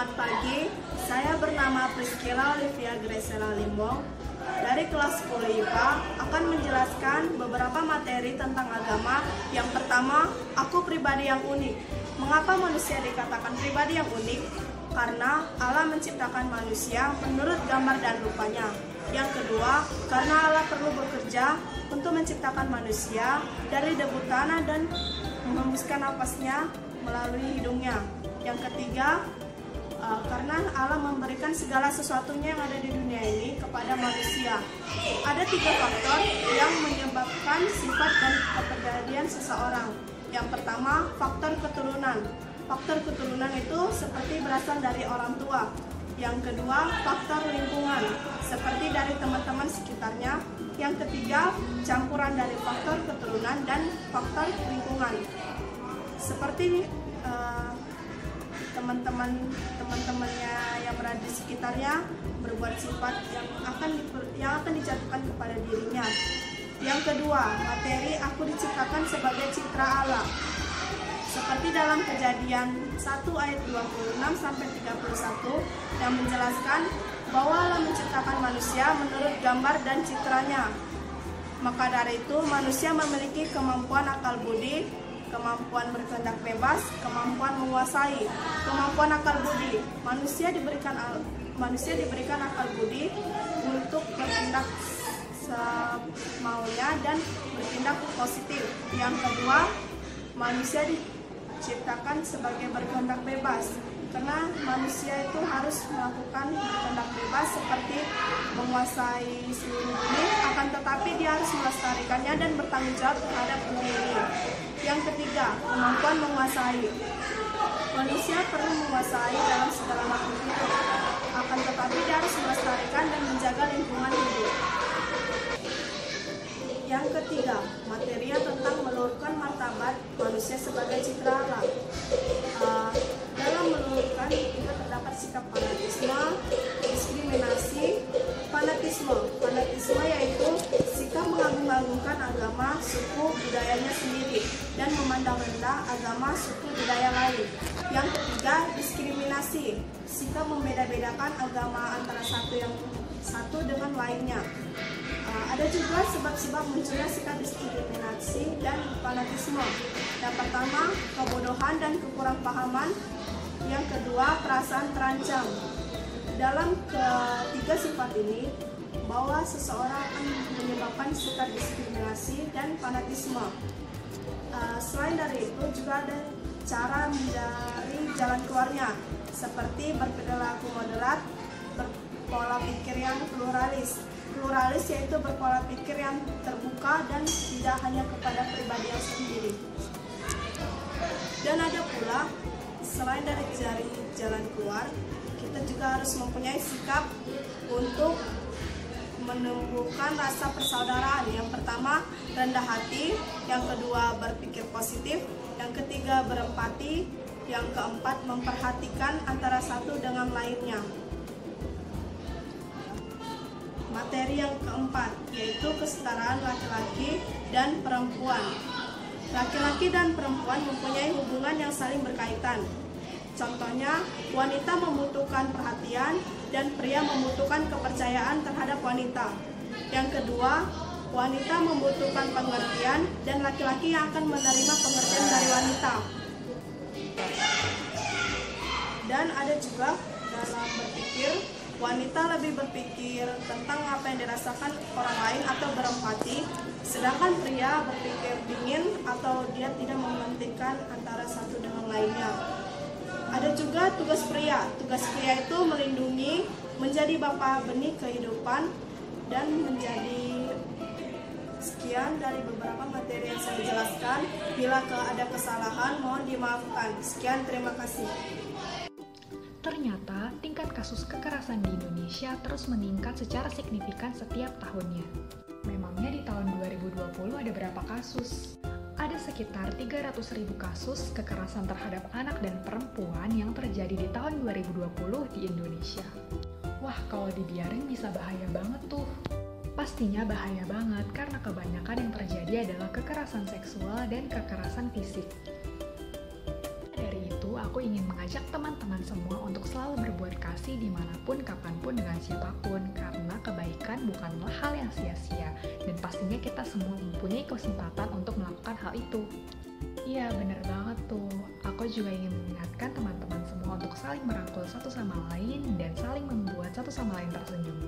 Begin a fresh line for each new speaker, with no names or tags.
Selamat pagi, saya bernama Priscilla Olivia Gresela Limbong. Dari kelas 10 IPA akan menjelaskan beberapa materi tentang agama. Yang pertama, aku pribadi yang unik. Mengapa manusia dikatakan pribadi yang unik? Karena Allah menciptakan manusia menurut gambar dan rupanya. Yang kedua, karena Allah perlu bekerja untuk menciptakan manusia dari debu tanah dan menghembuskan napasnya melalui hidungnya. Yang ketiga, karena Allah memberikan segala sesuatunya yang ada di dunia ini kepada manusia. Ada 3 faktor yang menyebabkan sifat dan kepribadian seseorang. Yang pertama, faktor keturunan. Faktor keturunan itu seperti berasal dari orang tua. Yang kedua, faktor lingkungan, seperti dari teman-teman sekitarnya. Yang ketiga, campuran dari faktor keturunan dan faktor lingkungan. Seperti teman-temannya yang berada di sekitarnya berbuat sifat yang akan dijatuhkan kepada dirinya. Yang kedua, materi aku diciptakan sebagai citra Allah. Seperti dalam Kejadian 1 ayat 26 sampai 31 yang menjelaskan bahwa Allah menciptakan manusia menurut gambar dan citranya. Maka dari itu manusia memiliki kemampuan akal budi, kemampuan berkehendak bebas, kemampuan menguasai, kemampuan akal budi. Manusia diberikan akal budi untuk bertindak semaunya dan bertindak positif. Yang kedua, manusia diciptakan sebagai berkehendak bebas, karena manusia itu harus melakukan berkehendak bebas seperti menguasai seluruh bumi, akan tetapi dia harus melestarikannya dan bertanggung jawab terhadap bumi ini. Yang ketiga, kemampuan menguasai. Manusia perlu menguasai dalam segala makhluk hidup, akan tetapi dia harus melestarikan dan menjaga lingkungan hidup. Yang ketiga, materi tentang meluhurkan martabat manusia sebagai citra Allah. Dalam meluhurkan juga terdapat sikap fanatisme, diskriminasi. Fanatisme yaitu sikap mengagung-agungkan agama, suku, budayanya sendiri dan memandang rendah agama, suku, budaya lain. Yang ketiga, diskriminasi, sikap membeda-bedakan agama antara satu dengan lainnya. Ada juga sebab-sebab munculnya sikap diskriminasi dan fanatisme. Yang pertama, kebodohan dan kekurangpahaman. Yang kedua, perasaan terancam. Dalam ketiga sifat ini, bahwa seseorang akan menyebabkan sikap diskriminasi dan fanatisme. Selain dari itu, juga ada cara mencari jalan keluarnya, seperti berperilaku moderat, berpola pikir yang pluralis. Pluralis yaitu berpola pikir yang terbuka dan tidak hanya kepada pribadi yang sendiri. Dan ada pula, selain dari cari jalan keluar, kita juga harus mempunyai sikap untuk menumbuhkan rasa persaudaraan. Yang pertama, rendah hati. Yang kedua, berpikir positif. Yang ketiga, berempati. Yang keempat, memperhatikan antara satu dengan lainnya. Materi yang keempat, yaitu kesetaraan laki-laki dan perempuan. Laki-laki dan perempuan mempunyai hubungan yang saling berkaitan. Contohnya, wanita membutuhkan perhatian dan pria membutuhkan kepercayaan terhadap wanita. Yang kedua, wanita membutuhkan pengertian dan laki-laki yang akan menerima pengertian dari wanita. Dan ada juga dalam berpikir, wanita lebih berpikir tentang apa yang dirasakan orang lain atau berempati, sedangkan pria berpikir dingin atau dia tidak mementingkan antara satu dengan lainnya. Ada juga tugas pria. Tugas pria itu melindungi, menjadi bapa benih kehidupan, dan menjadi sekian dari beberapa materi yang saya jelaskan. Bila ada kesalahan, mohon dimaafkan. Sekian, terima kasih.
Ternyata tingkat kasus kekerasan di Indonesia terus meningkat secara signifikan setiap tahunnya. Memangnya di tahun 2020 ada berapa kasus? Ada sekitar 300.000 kasus kekerasan terhadap anak dan perempuan yang terjadi di tahun 2020 di Indonesia. Wah, kalau dibiarin bisa bahaya banget tuh. Pastinya bahaya banget karena kebanyakan yang terjadi adalah kekerasan seksual dan kekerasan fisik. Dari itu, aku ingin mengajak teman-teman semua untuk selalu berbuat kasih dimanapun, kapanpun, dengan siapapun, karena kebaikan bukanlah hal yang sia-sia, dan pastinya kita semua mempunyai kesempatan untuk melakukan hal itu. Iya, bener banget tuh. Aku juga ingin mengingatkan teman-teman semua untuk saling merangkul satu sama lain dan saling membuat satu sama lain tersenyum.